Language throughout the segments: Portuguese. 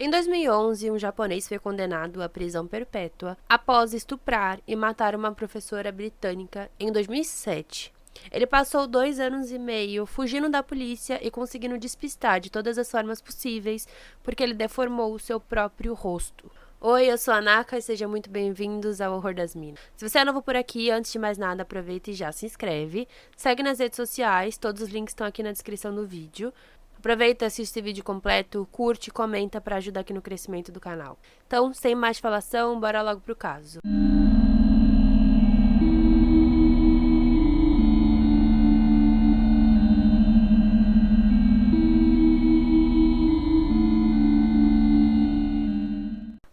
Em 2011, um japonês foi condenado à prisão perpétua após estuprar e matar uma professora britânica em 2007. Ele passou 2 anos e meio fugindo da polícia e conseguindo despistar de todas as formas possíveis, porque ele deformou o seu próprio rosto. Oi, eu sou a Naka e sejam muito bem-vindos ao Horror das Minas. Se você é novo por aqui, antes de mais nada, aproveita e já se inscreve. Segue nas redes sociais, todos os links estão aqui na descrição do vídeo. Aproveita, assiste esse vídeo completo, curte e comenta para ajudar aqui no crescimento do canal. Então, sem mais falação, bora logo pro caso.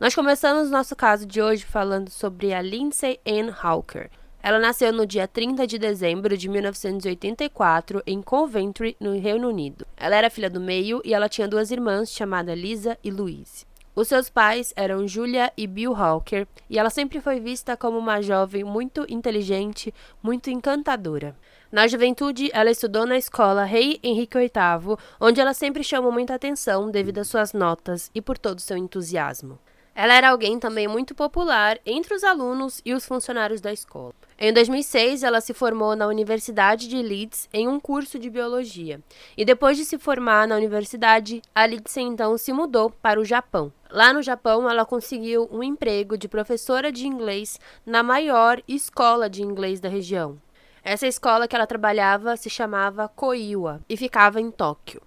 Nós começamos nosso caso de hoje falando sobre a Lindsay Ann Hawker. Ela nasceu no dia 30 de dezembro de 1984 em Coventry, no Reino Unido. Ela era filha do meio e ela tinha 2 irmãs chamadas Lisa e Louise. Os seus pais eram Julia e Bill Hawker e ela sempre foi vista como uma jovem muito inteligente, muito encantadora. Na juventude, ela estudou na escola Rei Henrique VIII, onde ela sempre chamou muita atenção devido às suas notas e por todo o seu entusiasmo. Ela era alguém também muito popular entre os alunos e os funcionários da escola. Em 2006, ela se formou na Universidade de Leeds em um curso de biologia. E depois de se formar na universidade, a Lindsay então se mudou para o Japão. Lá no Japão, ela conseguiu um emprego de professora de inglês na maior escola de inglês da região. Essa escola que ela trabalhava se chamava Koiwa e ficava em Tóquio.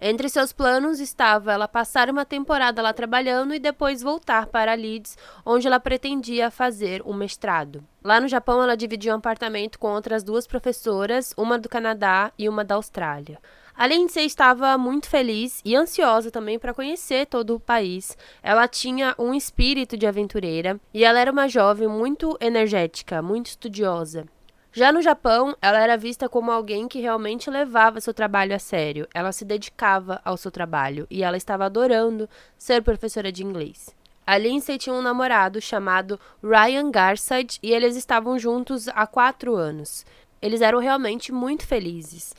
Entre seus planos estava ela passar uma temporada lá trabalhando e depois voltar para Leeds, onde ela pretendia fazer um mestrado. Lá no Japão, ela dividiu um apartamento com outras 2 professoras, uma do Canadá e uma da Austrália. A Lindsay estava muito feliz e ansiosa também para conhecer todo o país. Ela tinha um espírito de aventureira e ela era uma jovem muito energética, muito estudiosa. Já no Japão, ela era vista como alguém que realmente levava seu trabalho a sério. Ela se dedicava ao seu trabalho e ela estava adorando ser professora de inglês. A Lindsay tinha um namorado chamado Ryan Garside e eles estavam juntos há 4 anos. Eles eram realmente muito felizes.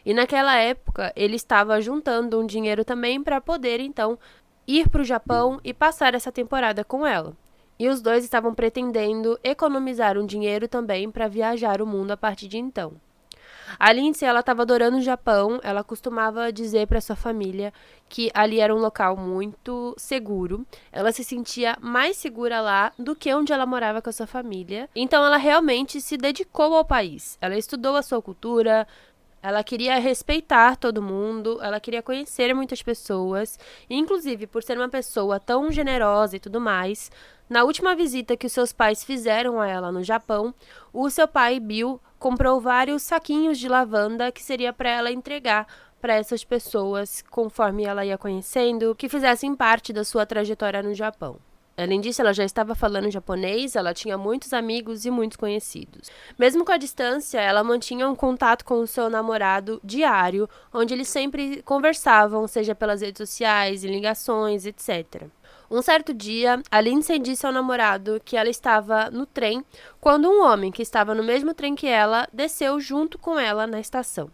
E naquela época, ele estava juntando um dinheiro também para poder, então, ir para o Japão e passar essa temporada com ela. E os 2 estavam pretendendo economizar um dinheiro também para viajar o mundo a partir de então. A Lindsay, ela estava adorando o Japão, ela costumava dizer para sua família que ali era um local muito seguro. Ela se sentia mais segura lá do que onde ela morava com a sua família. Então ela realmente se dedicou ao país. Ela estudou a sua cultura, ela queria respeitar todo mundo, ela queria conhecer muitas pessoas. E, inclusive, por ser uma pessoa tão generosa e tudo mais, na última visita que os seus pais fizeram a ela no Japão, o seu pai, Bill, comprou vários saquinhos de lavanda que seria para ela entregar para essas pessoas, conforme ela ia conhecendo, que fizessem parte da sua trajetória no Japão. Além disso, ela já estava falando japonês, ela tinha muitos amigos e muitos conhecidos. Mesmo com a distância, ela mantinha um contato com o seu namorado diário, onde eles sempre conversavam, seja pelas redes sociais, em ligações, etc. Um certo dia, a Lindsay disse ao namorado que ela estava no trem, quando um homem que estava no mesmo trem que ela desceu junto com ela na estação.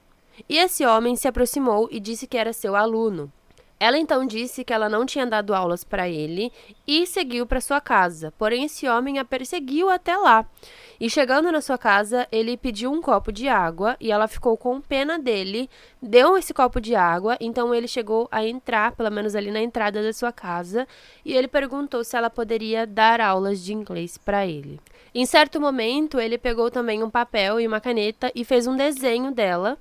E esse homem se aproximou e disse que era seu aluno. Ela então disse que ela não tinha dado aulas para ele e seguiu para sua casa, porém esse homem a perseguiu até lá. E chegando na sua casa, ele pediu um copo de água e ela ficou com pena dele, deu esse copo de água, então ele chegou a entrar, pelo menos ali na entrada da sua casa, e ele perguntou se ela poderia dar aulas de inglês para ele. Em certo momento, ele pegou também um papel e uma caneta e fez um desenho dela,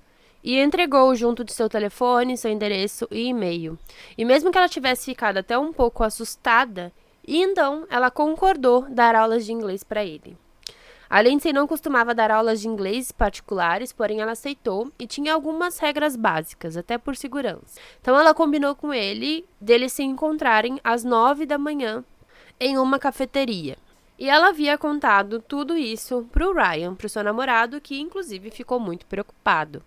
e entregou junto de seu telefone, seu endereço e e-mail. E mesmo que ela tivesse ficado até um pouco assustada, então ela concordou dar aulas de inglês para ele. A Lindsay não costumava dar aulas de inglês particulares, porém ela aceitou e tinha algumas regras básicas, até por segurança. Então ela combinou com ele deles se encontrarem às 9 da manhã em uma cafeteria. E ela havia contado tudo isso para o Ryan, para o seu namorado, que inclusive ficou muito preocupado.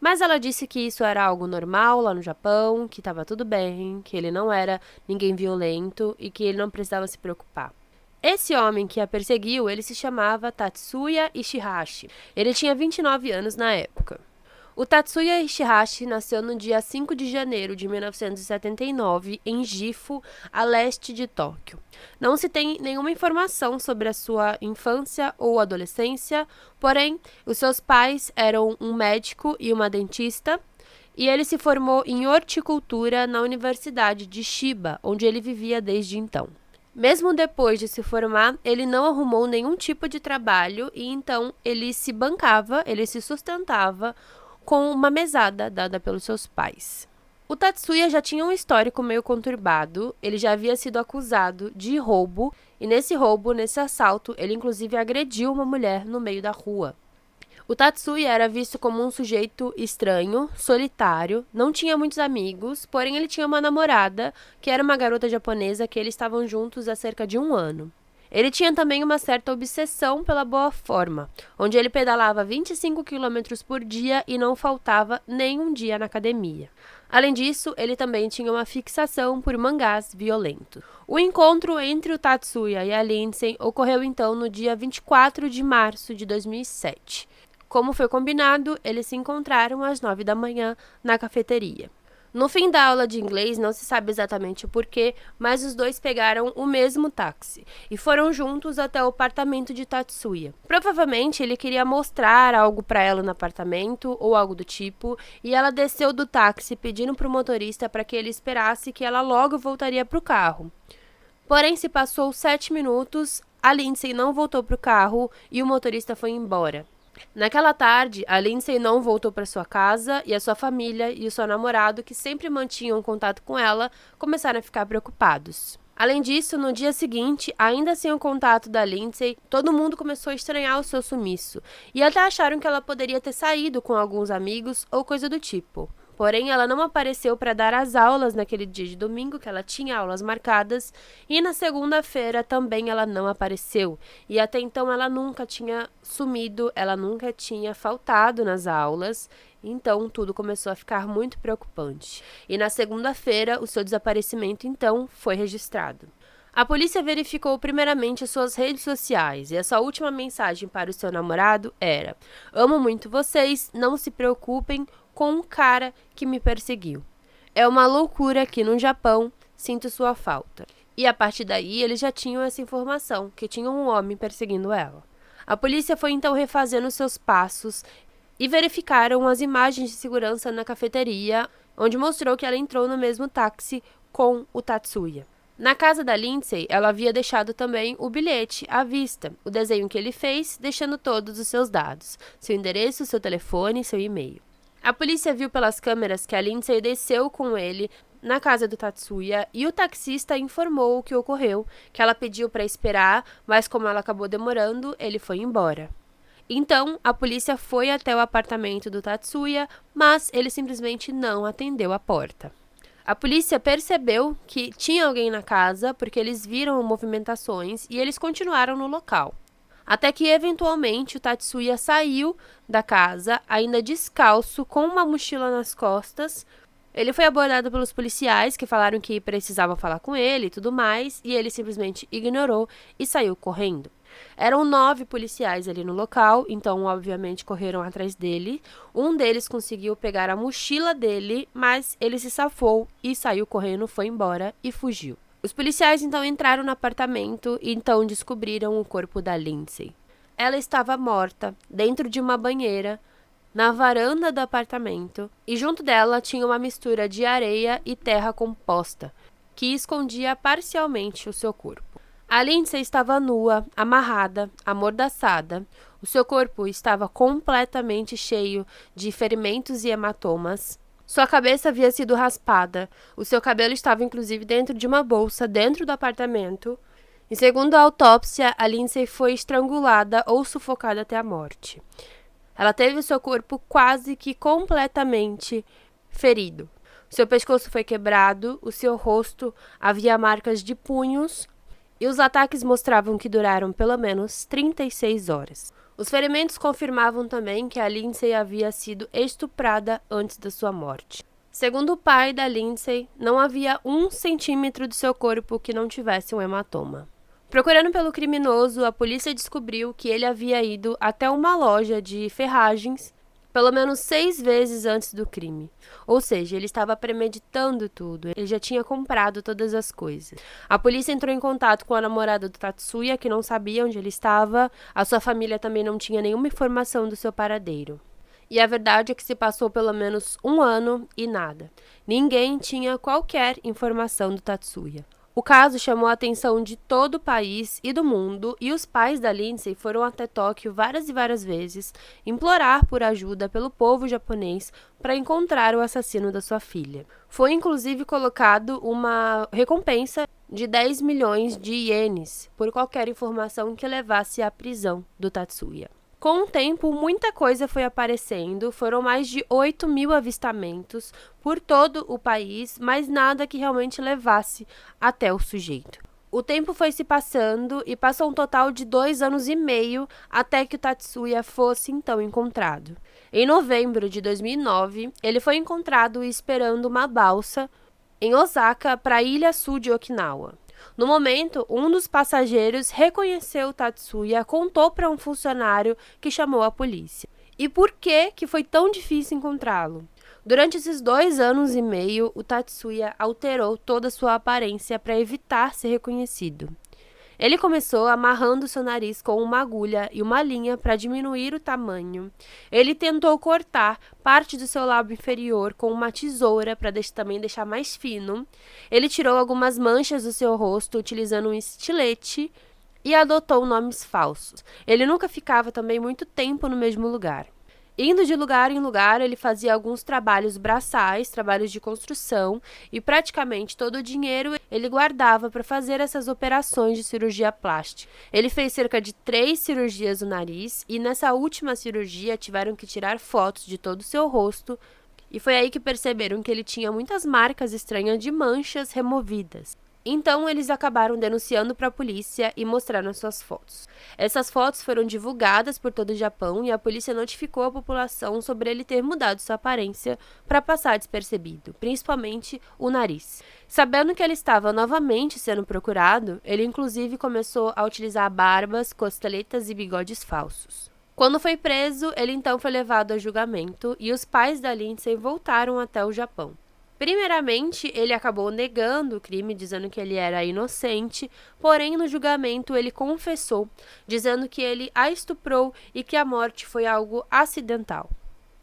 Mas ela disse que isso era algo normal lá no Japão, que estava tudo bem, que ele não era ninguém violento e que ele não precisava se preocupar. Esse homem que a perseguiu, ele se chamava Tatsuya Ishihashi. Ele tinha 29 anos na época. O Tatsuya Ishihashi nasceu no dia 5 de janeiro de 1979 em Gifu, a leste de Tóquio. Não se tem nenhuma informação sobre a sua infância ou adolescência, porém, os seus pais eram um médico e uma dentista, e ele se formou em horticultura na Universidade de Chiba, onde ele vivia desde então. Mesmo depois de se formar, ele não arrumou nenhum tipo de trabalho e então ele se bancava, ele se sustentava com uma mesada dada pelos seus pais. O Tatsuya já tinha um histórico meio conturbado, ele já havia sido acusado de roubo e nesse assalto, ele inclusive agrediu uma mulher no meio da rua. O Tatsuya era visto como um sujeito estranho, solitário, não tinha muitos amigos, porém ele tinha uma namorada, que era uma garota japonesa que eles estavam juntos há cerca de 1 ano. Ele tinha também uma certa obsessão pela boa forma, onde ele pedalava 25 km por dia e não faltava nem um dia na academia. Além disso, ele também tinha uma fixação por mangás violentos. O encontro entre o Tatsuya e a Lindsay ocorreu então no dia 24 de março de 2007. Como foi combinado, eles se encontraram às 9 da manhã na cafeteria. No fim da aula de inglês, não se sabe exatamente o porquê, mas os dois pegaram o mesmo táxi e foram juntos até o apartamento de Tatsuya. Provavelmente ele queria mostrar algo para ela no apartamento ou algo do tipo, e ela desceu do táxi pedindo para o motorista para que ele esperasse que ela logo voltaria para o carro. Porém, se passou 7 minutos, a Lindsay não voltou para o carro e o motorista foi embora. Naquela tarde, a Lindsay não voltou para sua casa e a sua família e o seu namorado, que sempre mantinham contato com ela, começaram a ficar preocupados. Além disso, no dia seguinte, ainda sem o contato da Lindsay, todo mundo começou a estranhar o seu sumiço e até acharam que ela poderia ter saído com alguns amigos ou coisa do tipo. Porém, ela não apareceu para dar as aulas naquele dia de domingo, que ela tinha aulas marcadas, e na segunda-feira também ela não apareceu. E até então ela nunca tinha sumido, ela nunca tinha faltado nas aulas, então tudo começou a ficar muito preocupante. E na segunda-feira, o seu desaparecimento então foi registrado. A polícia verificou primeiramente as suas redes sociais e a sua última mensagem para o seu namorado era: "Amo muito vocês, não se preocupem com um cara que me perseguiu. É uma loucura aqui no Japão, sinto sua falta." E a partir daí eles já tinham essa informação, que tinha um homem perseguindo ela. A polícia foi então refazendo seus passos e verificaram as imagens de segurança na cafeteria, onde mostrou que ela entrou no mesmo táxi com o Tatsuya. Na casa da Lindsay, ela havia deixado também o bilhete à vista, o desenho que ele fez, deixando todos os seus dados, seu endereço, seu telefone e seu e-mail. A polícia viu pelas câmeras que a Lindsay desceu com ele na casa do Tatsuya e o taxista informou o que ocorreu, que ela pediu para esperar, mas como ela acabou demorando, ele foi embora. Então, a polícia foi até o apartamento do Tatsuya, mas ele simplesmente não atendeu a porta. A polícia percebeu que tinha alguém na casa porque eles viram movimentações e eles continuaram no local. Até que, eventualmente, o Tatsuya saiu da casa, ainda descalço, com uma mochila nas costas. Ele foi abordado pelos policiais, que falaram que precisavam falar com ele e tudo mais, e ele simplesmente ignorou e saiu correndo. Eram 9 policiais ali no local, então, obviamente, correram atrás dele. Um deles conseguiu pegar a mochila dele, mas ele se safou e saiu correndo, foi embora e fugiu. Os policiais então entraram no apartamento e então descobriram o corpo da Lindsay. Ela estava morta dentro de uma banheira, na varanda do apartamento, e junto dela tinha uma mistura de areia e terra composta, que escondia parcialmente o seu corpo. A Lindsay estava nua, amarrada, amordaçada. O seu corpo estava completamente cheio de ferimentos e hematomas. Sua cabeça havia sido raspada. O seu cabelo estava inclusive dentro de uma bolsa dentro do apartamento. E segundo a autópsia, a Lindsay foi estrangulada ou sufocada até a morte. Ela teve o seu corpo quase que completamente ferido. Seu pescoço foi quebrado, o seu rosto havia marcas de punhos e os ataques mostravam que duraram pelo menos 36 horas. Os ferimentos confirmavam também que a Lindsay havia sido estuprada antes da sua morte. Segundo o pai da Lindsay, não havia 1 centímetro de seu corpo que não tivesse um hematoma. Procurando pelo criminoso, a polícia descobriu que ele havia ido até uma loja de ferragens pelo menos 6 vezes antes do crime. Ou seja, ele estava premeditando tudo, ele já tinha comprado todas as coisas. A polícia entrou em contato com a namorada do Tatsuya, que não sabia onde ele estava, a sua família também não tinha nenhuma informação do seu paradeiro. E a verdade é que se passou pelo menos 1 ano e nada. Ninguém tinha qualquer informação do Tatsuya. O caso chamou a atenção de todo o país e do mundo, e os pais da Lindsay foram até Tóquio várias e várias vezes implorar por ajuda pelo povo japonês para encontrar o assassino da sua filha. Foi inclusive colocado uma recompensa de 10 milhões de ienes por qualquer informação que levasse à prisão do Tatsuya. Com o tempo, muita coisa foi aparecendo, foram mais de 8.000 avistamentos por todo o país, mas nada que realmente levasse até o sujeito. O tempo foi se passando e passou um total de 2 anos e meio até que o Tatsuya fosse então encontrado. Em novembro de 2009, ele foi encontrado esperando uma balsa em Osaka para a ilha sul de Okinawa. No momento, um dos passageiros reconheceu o Tatsuya, contou para um funcionário que chamou a polícia. E por que foi tão difícil encontrá-lo? Durante esses 2 anos e meio, o Tatsuya alterou toda a sua aparência para evitar ser reconhecido. Ele começou amarrando seu nariz com uma agulha e uma linha para diminuir o tamanho. Ele tentou cortar parte do seu lábio inferior com uma tesoura para também deixar mais fino. Ele tirou algumas manchas do seu rosto utilizando um estilete e adotou nomes falsos. Ele nunca ficava também muito tempo no mesmo lugar. Indo de lugar em lugar, ele fazia alguns trabalhos braçais, trabalhos de construção, e praticamente todo o dinheiro ele guardava para fazer essas operações de cirurgia plástica. Ele fez cerca de 3 cirurgias no nariz, e nessa última cirurgia tiveram que tirar fotos de todo o seu rosto, e foi aí que perceberam que ele tinha muitas marcas estranhas de manchas removidas. Então, eles acabaram denunciando para a polícia e mostraram as suas fotos. Essas fotos foram divulgadas por todo o Japão e a polícia notificou a população sobre ele ter mudado sua aparência para passar despercebido, principalmente o nariz. Sabendo que ele estava novamente sendo procurado, ele inclusive começou a utilizar barbas, costeletas e bigodes falsos. Quando foi preso, ele então foi levado a julgamento e os pais da Lindsay voltaram até o Japão. Primeiramente, ele acabou negando o crime, dizendo que ele era inocente, porém no julgamento ele confessou, dizendo que ele a estuprou e que a morte foi algo acidental.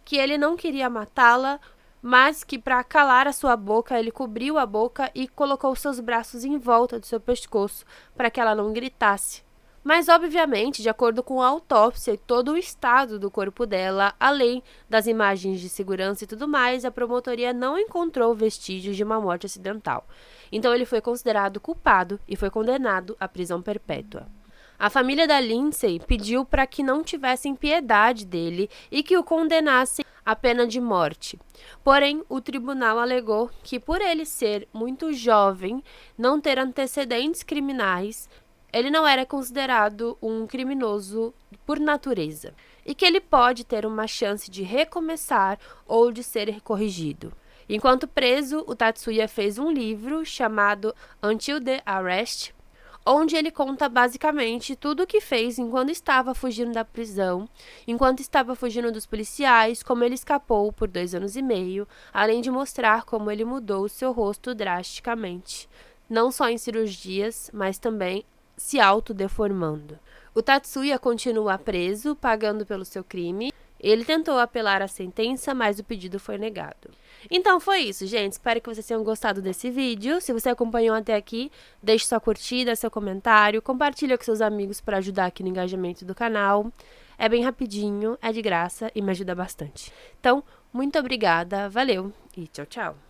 Que ele não queria matá-la, mas que para calar a sua boca, ele cobriu a boca e colocou seus braços em volta do seu pescoço para que ela não gritasse. Mas, obviamente, de acordo com a autópsia e todo o estado do corpo dela, além das imagens de segurança e tudo mais, a promotoria não encontrou vestígios de uma morte acidental. Então, ele foi considerado culpado e foi condenado à prisão perpétua. A família da Lindsay pediu para que não tivessem piedade dele e que o condenassem à pena de morte. Porém, o tribunal alegou que, por ele ser muito jovem, não ter antecedentes criminais, ele não era considerado um criminoso por natureza, e que ele pode ter uma chance de recomeçar ou de ser corrigido. Enquanto preso, o Tatsuya fez um livro chamado Until the Arrest, onde ele conta basicamente tudo o que fez enquanto estava fugindo da prisão, enquanto estava fugindo dos policiais, como ele escapou por 2 anos e meio, além de mostrar como ele mudou o seu rosto drasticamente, não só em cirurgias, mas também se autodeformando. O Tatsuya continua preso, pagando pelo seu crime. Ele tentou apelar à sentença, mas o pedido foi negado. Então foi isso, gente. Espero que vocês tenham gostado desse vídeo. Se você acompanhou até aqui, deixe sua curtida, seu comentário, compartilha com seus amigos para ajudar aqui no engajamento do canal. É bem rapidinho, é de graça e me ajuda bastante. Então, muito obrigada, valeu e tchau, tchau!